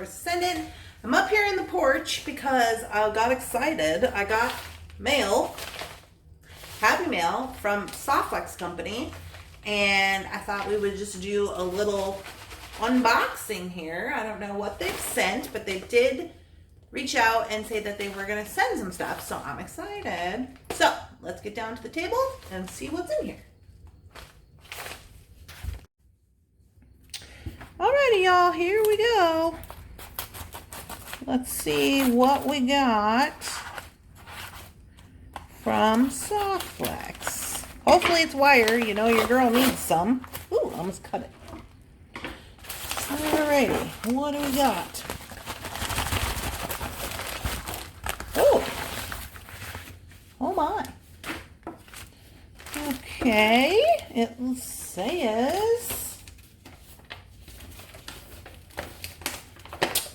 Descendant. I'm up here in the porch because I got excited. I got mail, happy mail from Softflex company, and I thought we would just do a little unboxing here. I don't know what they've sent, but they did reach out and say that they were going to send some stuff, so I'm excited. So let's get down to the table and see what's in here. Alrighty, y'all, here we go. Let's see what we got from Softflex. Hopefully it's wire. You know your girl needs some. Ooh, almost cut it. Alrighty, what do we got? Oh my. Okay, it says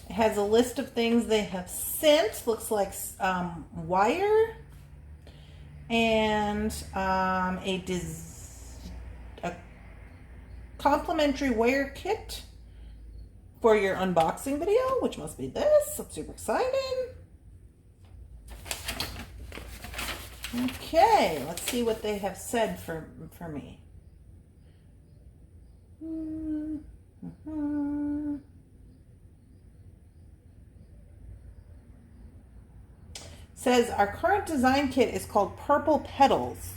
it has a list of things they have sent. Looks like wire and a complimentary wire kit for your unboxing video, which must be this. I'm super excited. Okay, let's see what they have said for me. Says our current design kit is called Purple Petals.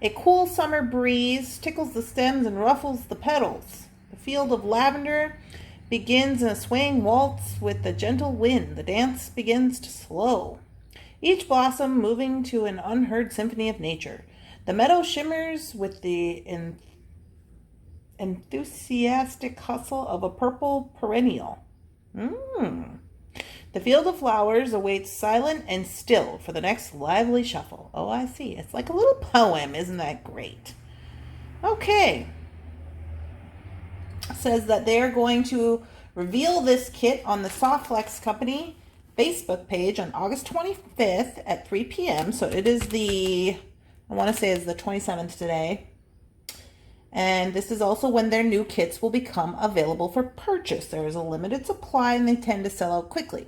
A cool summer breeze tickles the stems and ruffles the petals. The field of lavender begins in a swaying waltz with the gentle wind. The dance begins to slow, each blossom moving to an unheard symphony of nature. The meadow shimmers with the enthusiastic hustle of a purple perennial. The field of flowers awaits silent and still for the next lively shuffle. Oh, I see. It's like a little poem. Isn't that great? Okay. It says that they're going to reveal this kit on the Softflex company Facebook page on August 25th at 3 p.m. So it is I want to say it's the 27th today. And this is also when their new kits will become available for purchase. There is a limited supply and they tend to sell out quickly.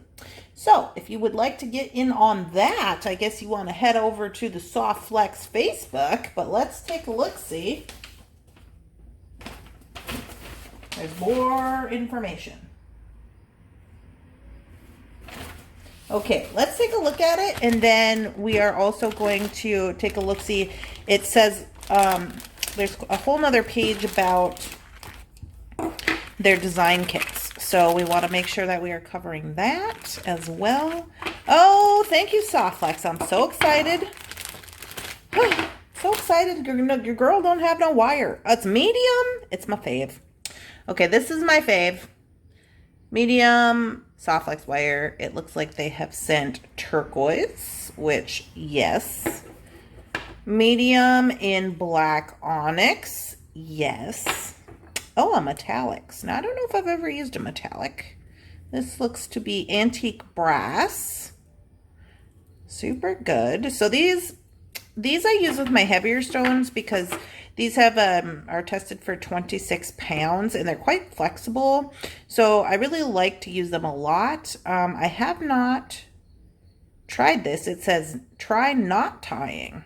So if you would like to get in on that, I guess you want to head over to the Softflex Facebook. But let's take a look-see. There's more information. Okay, let's take a look at it, and then we are also going to take a look-see. It says there's a whole nother page about their design kits. So we want to make sure that we are covering that as well. Oh, thank you, Softflex. I'm so excited. So excited. Your girl don't have no wire. It's medium. It's my fave. Okay, this is my fave. Medium Softflex wire. It looks like they have sent turquoise, which, yes. Medium in black onyx, yes. Oh, a metallics. Now, I don't know if I've ever used a metallic. This looks to be antique brass. Super good. So these I use with my heavier stones because these have are tested for 26 pounds and they're quite flexible. So I really like to use them a lot. I have not tried this. It says try knot tying.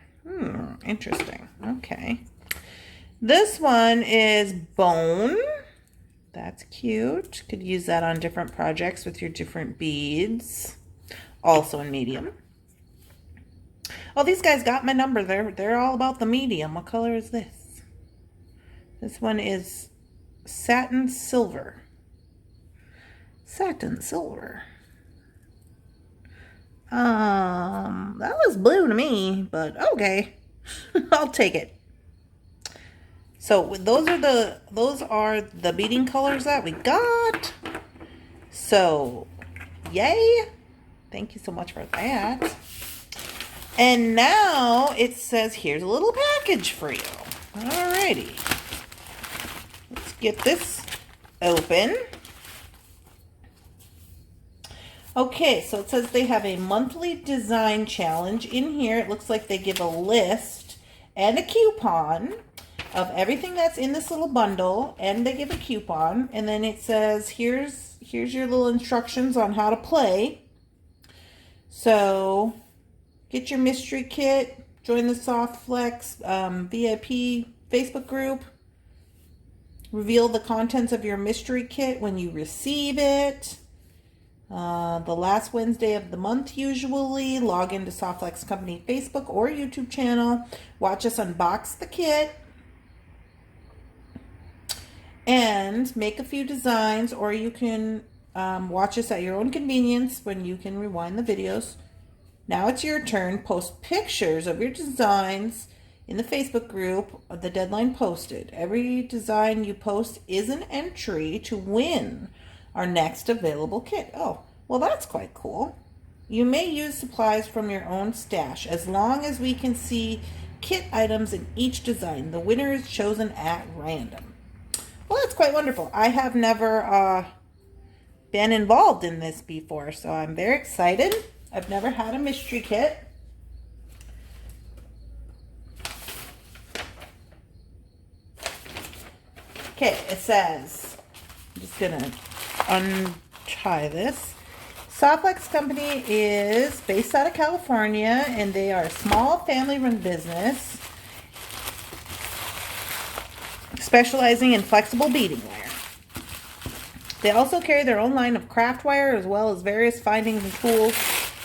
Interesting. Okay. This one is bone. That's cute. Could use that on different projects with your different beads. Also in medium. Oh, these guys got my number. They're all about the medium. What color is this? This one is satin silver. Satin silver. That was blue to me, but okay. I'll take it. So those are the beading colors that we got. So yay. Thank you so much for that. And now it says here's a little package for you. Alrighty. Let's get this open. Okay, so it says they have a monthly design challenge. In here, it looks like they give a list and a coupon of everything that's in this little bundle, and they give a coupon, and then it says here's here's your little instructions on how to play. So get your mystery kit, join the Softflex VIP Facebook group, reveal the contents of your mystery kit when you receive it. The last Wednesday of the month usually. Log into Softflex Company Facebook or YouTube channel. Watch us unbox the kit. And make a few designs, or you can watch us at your own convenience when you can rewind the videos. Now it's your turn. Post pictures of your designs in the Facebook group. The deadline posted. Every design you post is an entry to win our next available kit. Oh, well, that's quite cool. You may use supplies from your own stash as long as we can see kit items in each design. The winner is chosen at random. Well, that's quite wonderful. I have never been involved in this before, so I'm very excited. I've never had a mystery kit. Okay, it says, I'm just going to untie this. Softflex Company is based out of California, and they are a small family-run business specializing in flexible beading wire. They also carry their own line of craft wire as well as various findings and tools,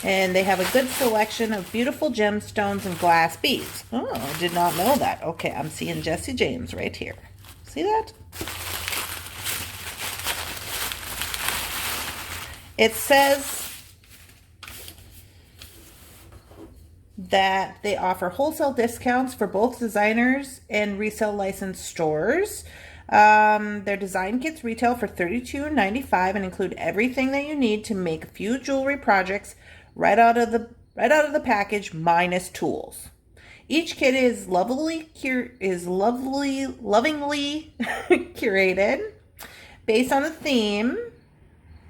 and they have a good selection of beautiful gemstones and glass beads. Oh, I did not know that. Okay, I'm seeing Jesse James right here. See that? It says that they offer wholesale discounts for both designers and resale licensed stores. Their design kits retail for $32.95 and include everything that you need to make a few jewelry projects right out of the package, minus tools. Each kit is lovingly curated based on a theme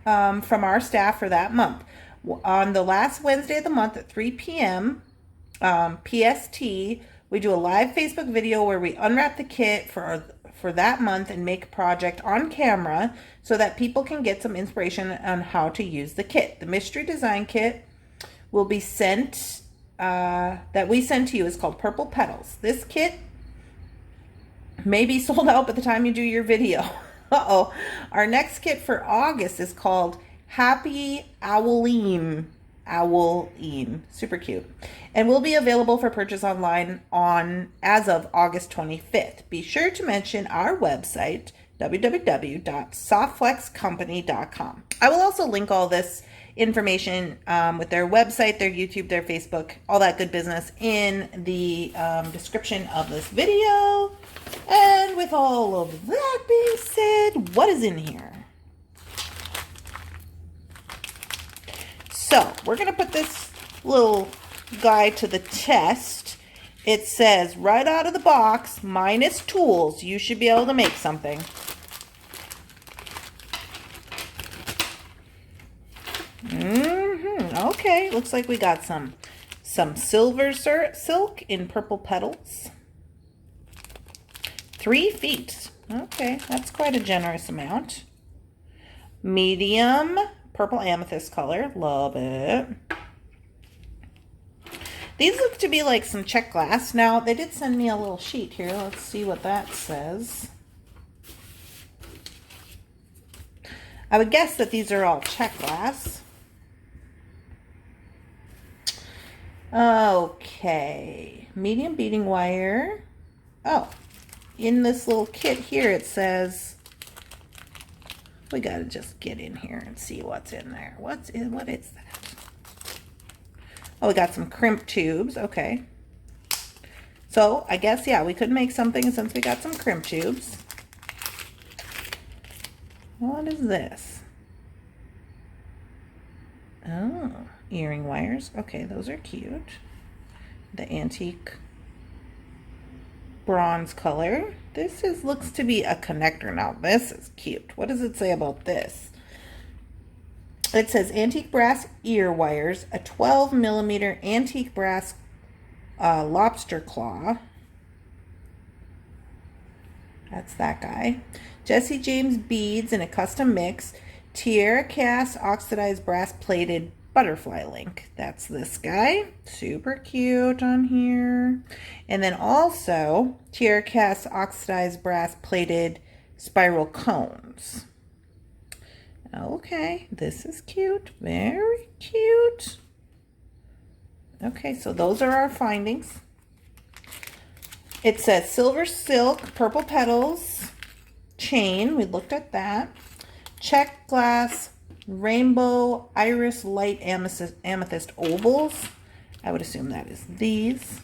from our staff for that month. On the last Wednesday of the month at 3 p.m. PST, we do a live Facebook video where we unwrap the kit for that month and make a project on camera so that people can get some inspiration on how to use the kit. The mystery design kit will be sent, that we send to you, is called Purple Petals. This kit may be sold out by the time you do your video. Uh-oh. Our next kit for August is called Happy Owleen. Super cute. And will be available for purchase online as of August 25th. Be sure to mention our website, www.softflexcompany.com. I will also link all this information with their website, their YouTube, their Facebook, all that good business in the description of this video. And with all of that being said, what is in here? So we're going to put this little guy to the test. It says right out of the box, minus tools, you should be able to make something. Okay, looks like we got some silver silk in Purple Petals. 3 feet. Okay, that's quite a generous amount. Medium purple amethyst color. Love it. These look to be like some check glass. Now, they did send me a little sheet here. Let's see what that says. I would guess that these are all check glass. Okay. Medium beading wire. Oh, in this little kit here, it says, we got to just get in here and see what's in there. What is that? Oh, we got some crimp tubes. Okay. So I guess, yeah, we could make something since we got some crimp tubes. What is this? Oh, earring wires. Okay, those are cute. The antique bronze color. This looks to be a connector. Now, this is cute. What does it say about this? It says antique brass ear wires, a 12mm antique brass lobster claw. That's that guy. Jesse James beads in a custom mix. Tiara cast oxidized brass plated butterfly link. That's this guy. Super cute on here. And then also Tiara cast oxidized brass plated spiral cones. Okay, this is cute. Very cute. Okay, so those are our findings. It says silver silk, purple petals, chain. We looked at that. Check glass, rainbow, iris, light amethyst ovals. I would assume that is these.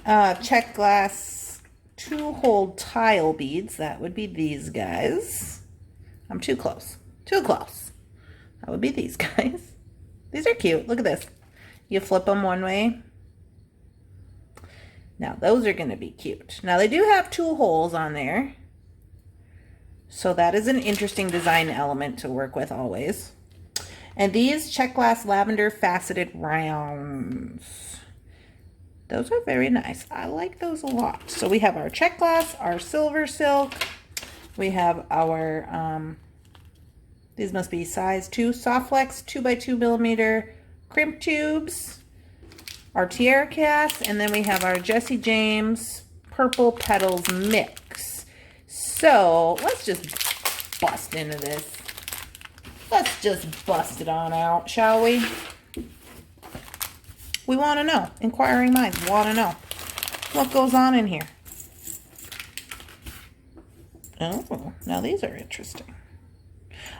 Check glass, 2-hole tile beads. That would be these guys. I'm too close. Too close. That would be these guys. These are cute. Look at this. You flip them one way. Now, those are going to be cute. Now, they do have 2 holes on there. So that is an interesting design element to work with always. And these check glass lavender faceted rounds. Those are very nice. I like those a lot. So we have our check glass, our silver silk. We have our, these must be size 2, Softflex 2x2 millimeter crimp tubes. Our Tiara cast, and then we have our Jesse James Purple Petals mix. So let's just bust into this. Let's just bust it on out, shall we? We want to know. Inquiring minds want to know what goes on in here. Oh, now these are interesting.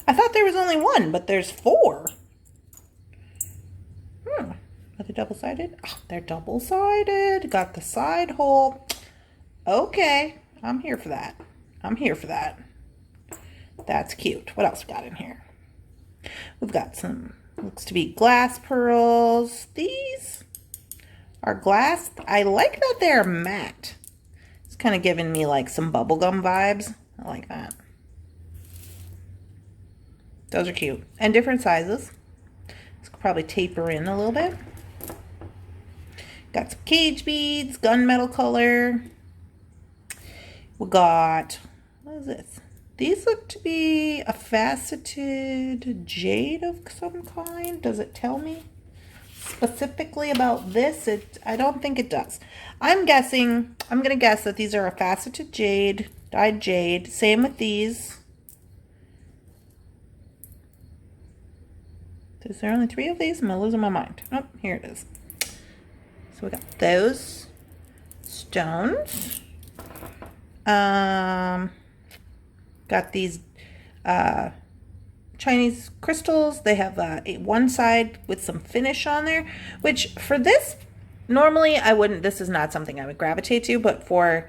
I thought there was only 1, but there's 4. Are they double-sided? Oh, they're double-sided. Got the side hole. Okay, I'm here for that. I'm here for that. That's cute. What else we got in here? We've got some, looks to be glass pearls. These are glass. I like that they're matte. It's kind of giving me like some bubblegum vibes. I like that. Those are cute. And different sizes. This could probably taper in a little bit. Got some cage beads, gunmetal color. We got, what is this? These look to be a faceted jade of some kind. Does it tell me specifically about this? I don't think it does. I'm going to guess that these are a faceted jade, dyed jade. Same with these. Is there only 3 of these? Am I losing my mind? Oh, here it is. So we got those stones. Got these Chinese crystals. They have one side with some finish on there, which for this, normally I wouldn't, this is not something I would gravitate to, but for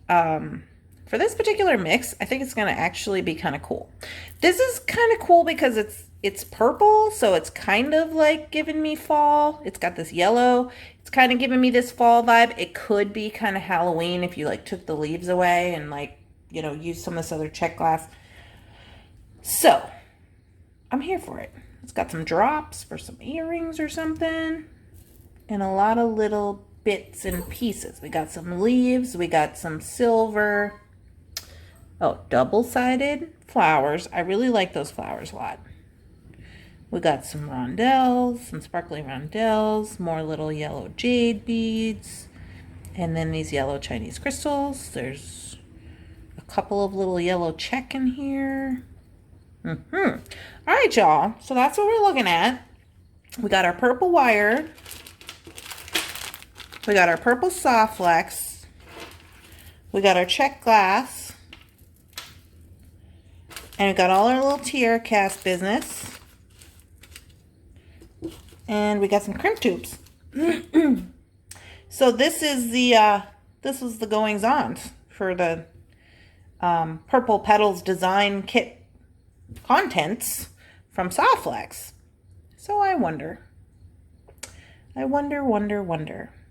this particular mix, I think it's going to actually be kind of cool. This is kind of cool because it's purple, so it's kind of like giving me fall. It's got this yellow. It's kind of giving me this fall vibe. It could be kind of Halloween if you like took the leaves away and like, you know, use some of this other check glass. So I'm here for it. It's got some drops for some earrings or something, and a lot of little bits and pieces. We got some leaves. We got some silver. Oh, double-sided flowers. I really like those flowers a lot. We got some rondelles, some sparkly rondelles, more little yellow jade beads, and then these yellow Chinese crystals. There's a couple of little yellow check in here. All right, y'all. So that's what we're looking at. We got our purple wire. We got our purple Softflex. We got our check glass. And we got all our little tiara cast business. And we got some crimp tubes. So this is the this was the goings on for the Purple Petals design kit contents from Softflex. So I wonder.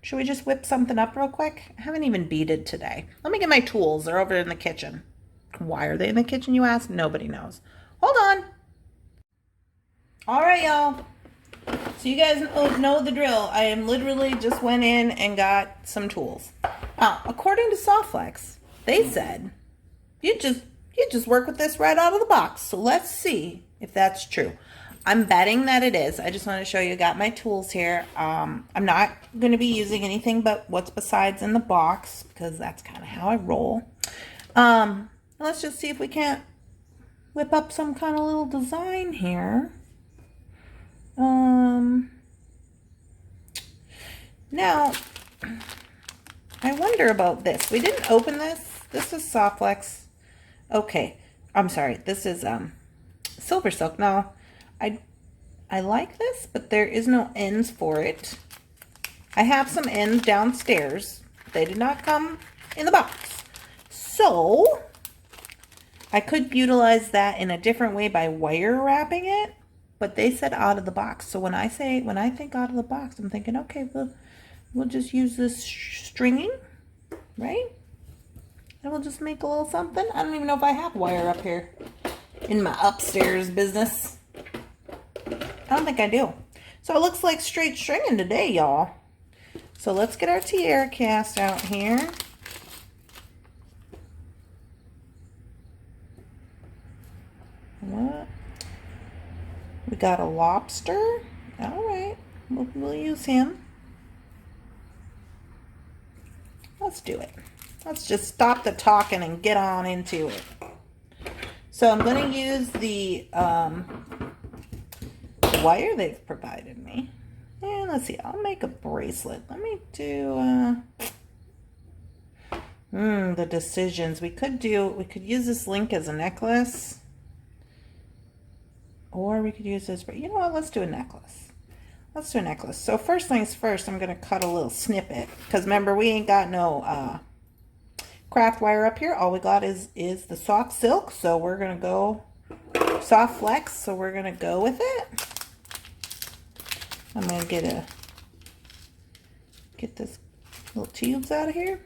Should we just whip something up real quick? I haven't even beaded today. Let me get my tools. They're over in the kitchen. Why are they in the kitchen, you ask? Nobody knows. Hold on. All right, y'all. So you guys know the drill. I am literally just went in and got some tools. Now, according to Softflex, they said you just work with this right out of the box. So let's see if that's true. I'm betting that it is. I just want to show you, I got my tools here. I'm not going to be using anything but what's besides in the box because that's kind of how I roll. Let's just see if we can't whip up some kind of little design here. Now, I wonder about this. We didn't open this. This is Softflex. Okay, I'm sorry. This is Silver Silk. Now, I like this, but there is no ends for it. I have some ends downstairs. They did not come in the box. So, I could utilize that in a different way by wire wrapping it, but they said out of the box. So when I think out of the box, I'm thinking, okay, we'll just use this stringing, right? And we'll just make a little something. I don't even know if I have wire up here in my upstairs business. I don't think I do. So it looks like straight stringing today, y'all. So let's get our tiara cast out here. What? We got a lobster. All right, we'll use him. Let's do it. Let's just stop the talking and get on into it. So I'm going to use the wire they've provided me. And let's see, I'll make a bracelet. Let me do the decisions. We could use this link as a necklace. Or we could use this, but you know what? Let's do a necklace. Let's do a necklace. So first things first, I'm going to cut a little snippet. Because remember, we ain't got no craft wire up here. All we got is the soft silk. So we're going to go Softflex. So we're going to go with it. I'm going to get this little tubes out of here.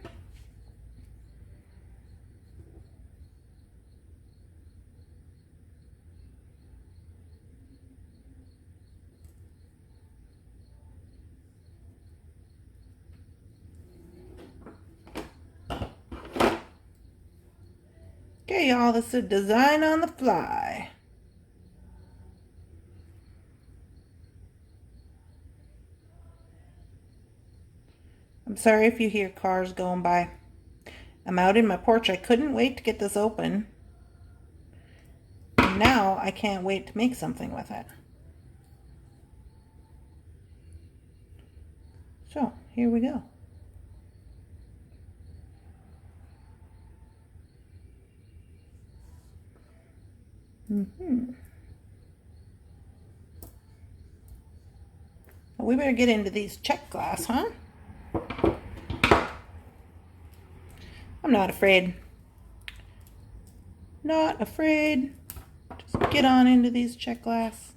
Okay, y'all, this is a design on the fly. I'm sorry if you hear cars going by. I'm out in my porch. I couldn't wait to get this open. And now I can't wait to make something with it. So, here we go. Well, we better get into these check glass, huh? I'm not afraid. Not afraid. Just get on into these check glass.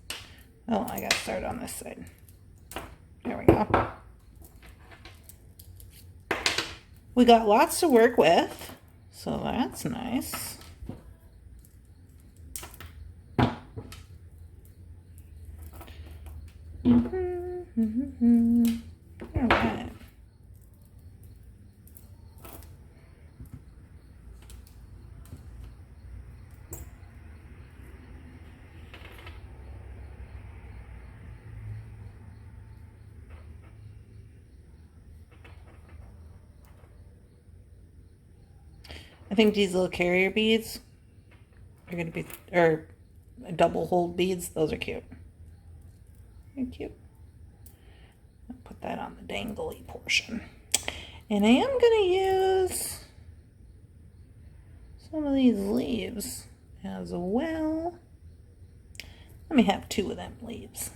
Oh, I gotta start on this side. There we go. We got lots to work with, so that's nice. All right. I think these little carrier beads are going to be, or double hold beads, those are cute. They're cute. I'll put that on the dangly portion. And I am going to use some of these leaves as well. Let me have 2 of them leaves.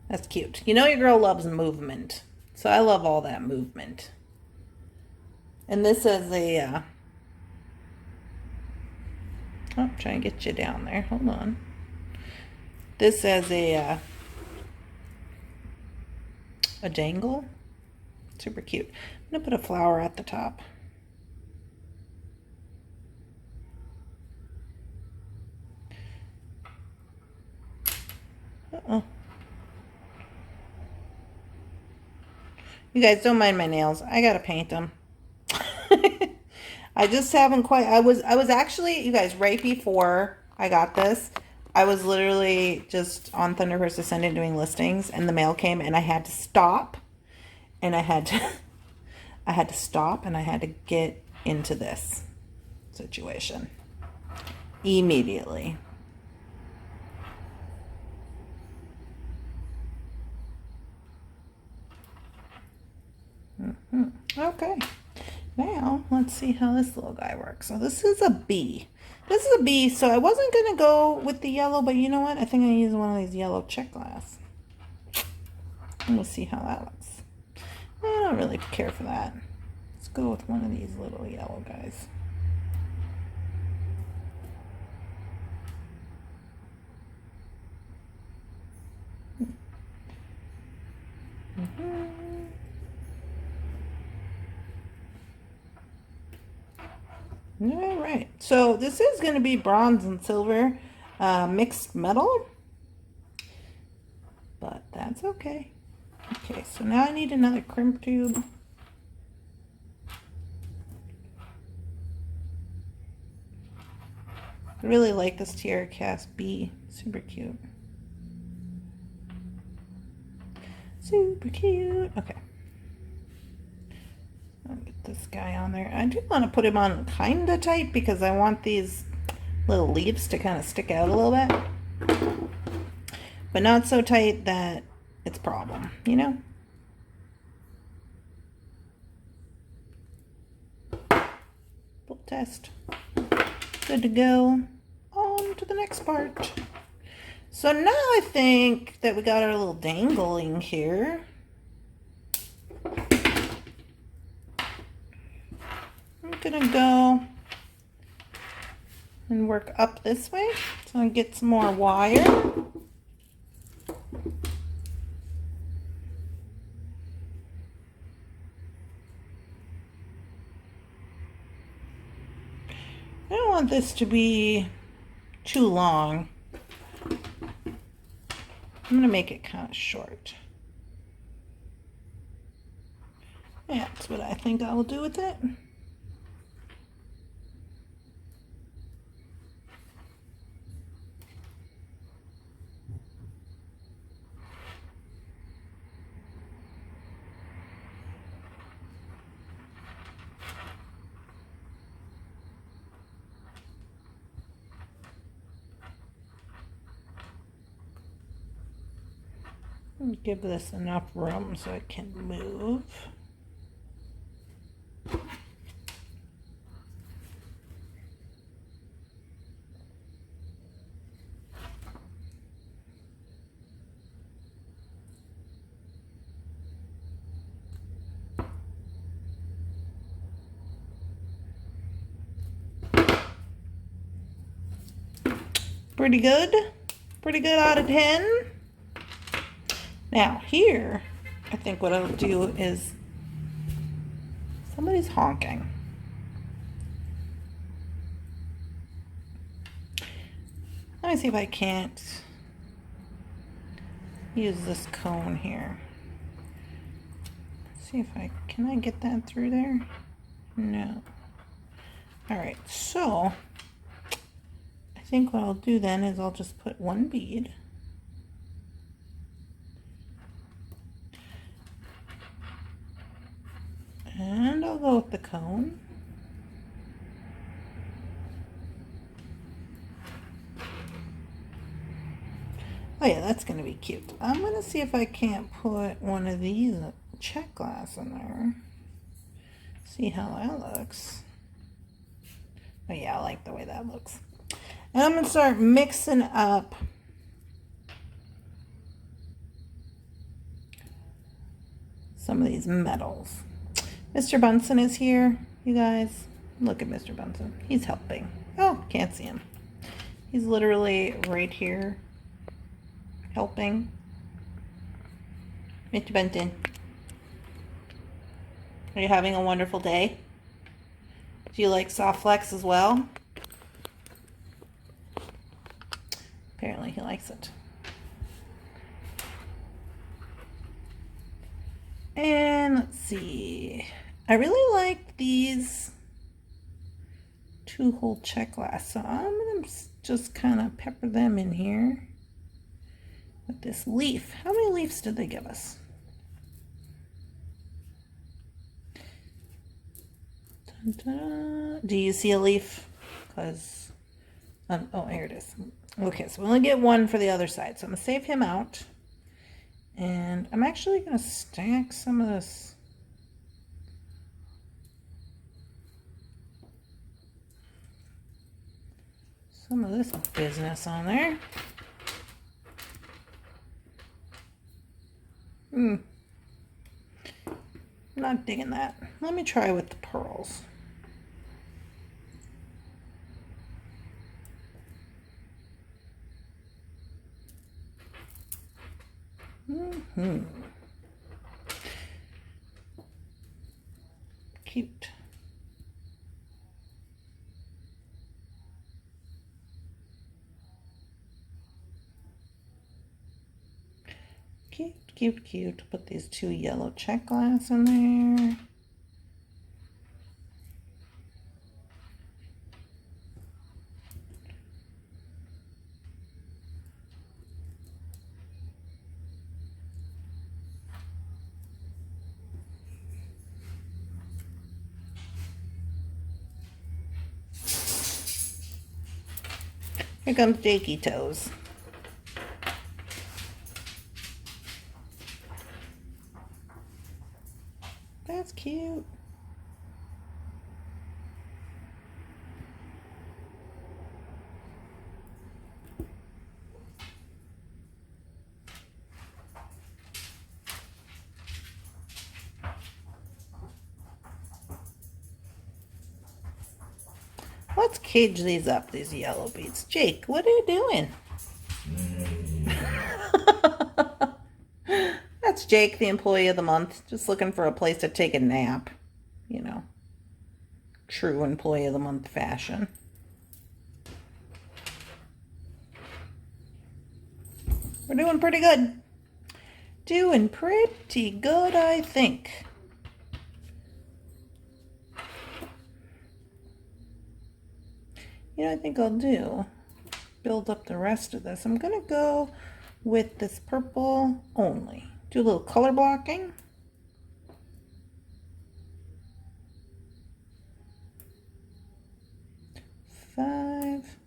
That's cute. You know your girl loves movement. So I love all that movement. And this is a, oh, trying to get you down there. Hold on. This has a dangle. Super cute. I'm going to put a flower at the top. Uh-oh. You guys don't mind my nails. I gotta paint them. I just haven't quite. I was actually, you guys, right before I got this, I was literally just on Thunderhorse Descendant doing listings, and the mail came, and I had to stop, and I had to, I had to stop, and I had to get into this situation immediately. Okay. Now, let's see how this little guy works. So this is a B. This is a B, so I wasn't going to go with the yellow, but you know what? I think I'm going to use one of these yellow check glass. And we'll see how that looks. I don't really care for that. Let's go with one of these little yellow guys. All right, so this is going to be bronze and silver mixed metal, but that's okay. Okay, so now I need another crimp tube. I really like this Tiara Cast B, super cute. Super cute. Okay. I'll get this guy on there. I do want to put him on kind of tight because I want these little leaves to kind of stick out a little bit. But not so tight that it's a problem, you know? Full test. Good to go. On to the next part. So now I think that we got our little dangling here. I'm gonna go and work up this way so I get some more wire. I don't want this to be too long. I'm going to make it kind of short. Yeah, that's what I think I will do with it. Give this enough room so it can move. Pretty good. Pretty good out of 10. Now here, I think what I'll do is, somebody's honking. Let me see if I can't use this cone here. Let's see if can I get that through there? No. All right, so I think what I'll do then is I'll just put one bead. And I'll go with the cone. Oh yeah, that's going to be cute. I'm going to see if I can't put one of these check glass in there. See how that looks. Oh yeah, I like the way that looks. And I'm going to start mixing up some of these metals. Mr. Bunsen is here, you guys. Look at Mr. Bunsen. He's helping. Oh, can't see him. He's literally right here helping. Mr. Bunsen, are you having a wonderful day? Do you like Softflex as well? Apparently he likes it. And let's see. I really like these 2-hole check glass, so I'm gonna just kind of pepper them in here with this leaf. How many leaves did they give us? Dun, dun. Do you see a leaf? Because oh, here it is. Okay, so we only get one for the other side, so I'm gonna save him out, and I'm actually gonna stack some of this. Some of this business on there. Not digging that. Let me try with the pearls. Cute. Cute, cute, cute. Put these 2 yellow check glass in there. Here comes Jakey Toes. That's cute. Let's cage these up, these yellow beads. Jake, what are you doing? That's Jake, the employee of the month, just looking for a place to take a nap. You know, true employee of the month fashion. We're doing pretty good. Doing pretty good, I think. You know, I think I'll build up the rest of this. I'm going to go with this purple only. Do a little color blocking. Five,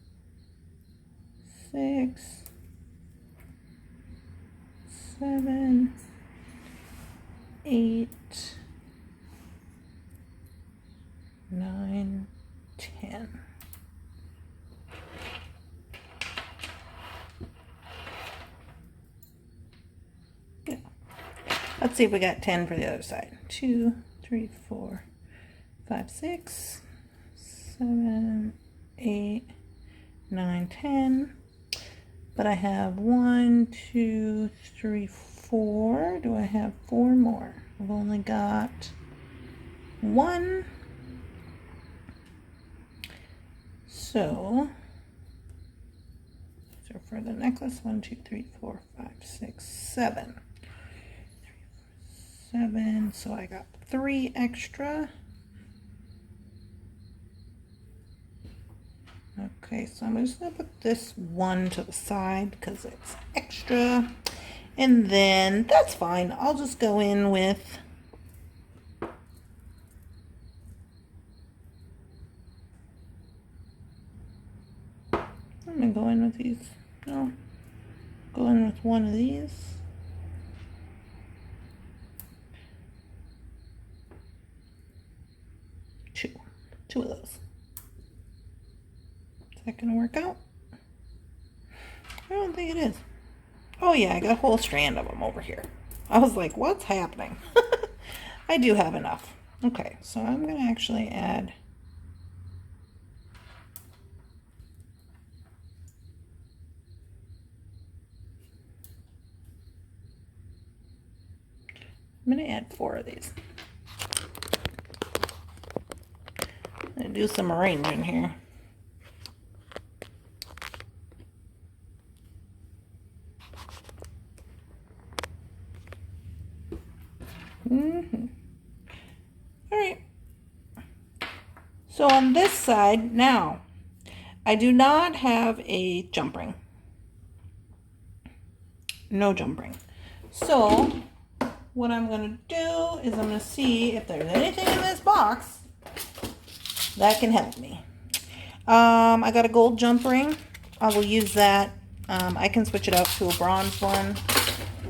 6, 7, 8, 9, 10. Yeah. Let's see if we got 10 for the other side. 2, 3, 4, 5, 6, 7, 8, 9, 10. But I have 1, 2, 3, 4. Do I have 4 more? I've only got 1. So for the necklace, 1, 2, 3, 4, 5, 6, 7. 7. So I got 3 extra. Okay, so I'm just going to put this 1 to the side because it's extra. And then that's fine. I'll just go in with I'm going to go in with these. No. Go in with 1 of these. Two of those. Is that going to work out? I don't think it is. Oh yeah, I got a whole strand of them over here. I was like, what's happening? I do have enough. Okay, so I'm going to actually add I'm going to add 4 of these. I'm going to do some arranging here. So on this side now, I do not have a jump ring. No jump ring. So what I'm going to do is I'm going to see if there's anything in this box that can help me. I got a gold jump ring. I will use that. I can switch it out to a bronze one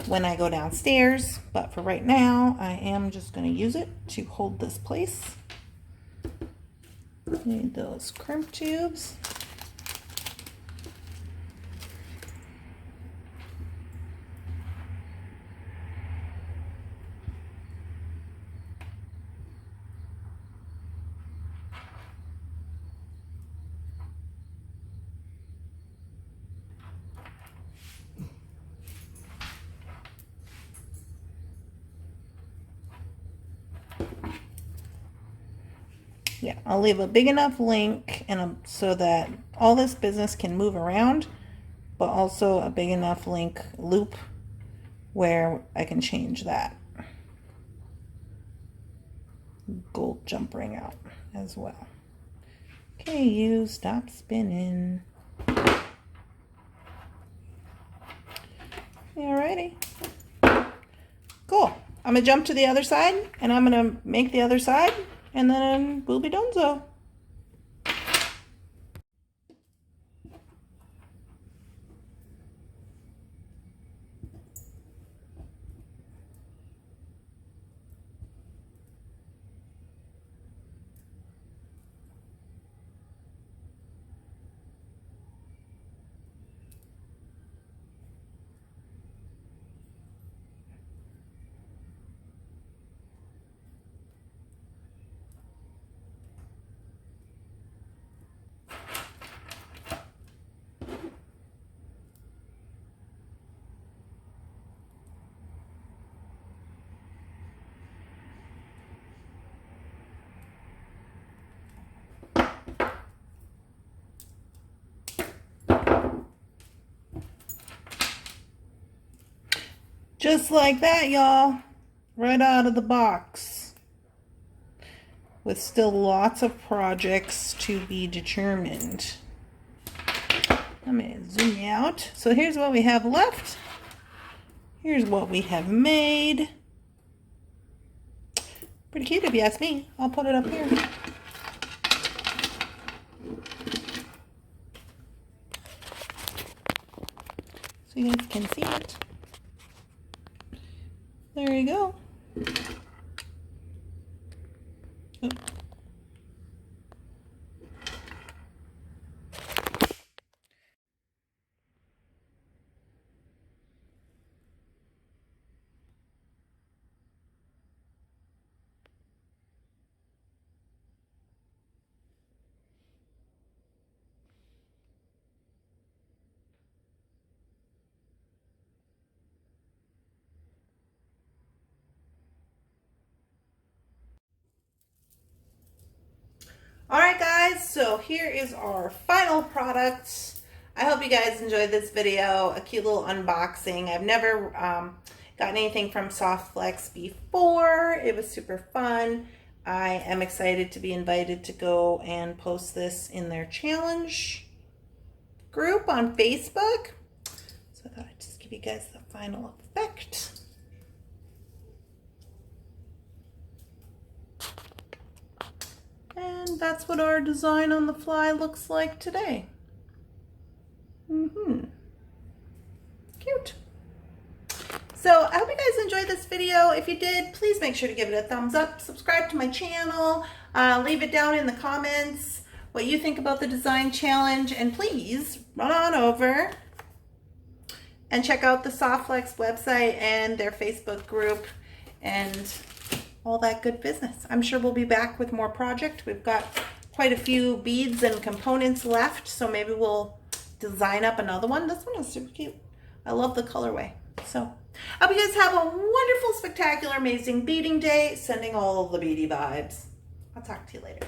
when I go downstairs, but for right now I am just going to use it to hold this place. Need those crimp tubes. Yeah, I'll leave a big enough link and so that all this business can move around, but also a big enough link loop where I can change that gold jump ring out as well. Okay, you stop spinning. Alrighty. Cool. I'm gonna jump to the other side and I'm gonna make the other side and then we'll be donezo. Just like that, y'all. Right out of the box. With still lots of projects to be determined. Let me zoom you out. So here's what we have left. Here's what we have made. Pretty cute if you ask me. I'll put it up here. So you guys can see it. There you go. Oh. Alright guys, so here is our final product. I hope you guys enjoyed this video, a cute little unboxing. I've never gotten anything from Softflex before. It was super fun. I am excited to be invited to go and post this in their challenge group on Facebook. So I thought I'd just give you guys the final effect. And that's what our design on the fly looks like today. Cute. So I hope you guys enjoyed this video. If you did, please make sure to give it a thumbs up, subscribe to my channel, leave it down in the comments what you think about the design challenge, and please run on over and check out the Softflex website and their Facebook group and all that good business. I'm sure we'll be back with more project. We've got quite a few beads and components left, so maybe we'll design up another one. This one is super cute. I love the colorway. So I hope you guys have a wonderful, spectacular, amazing beading day. Sending all the beady vibes. I'll talk to you later.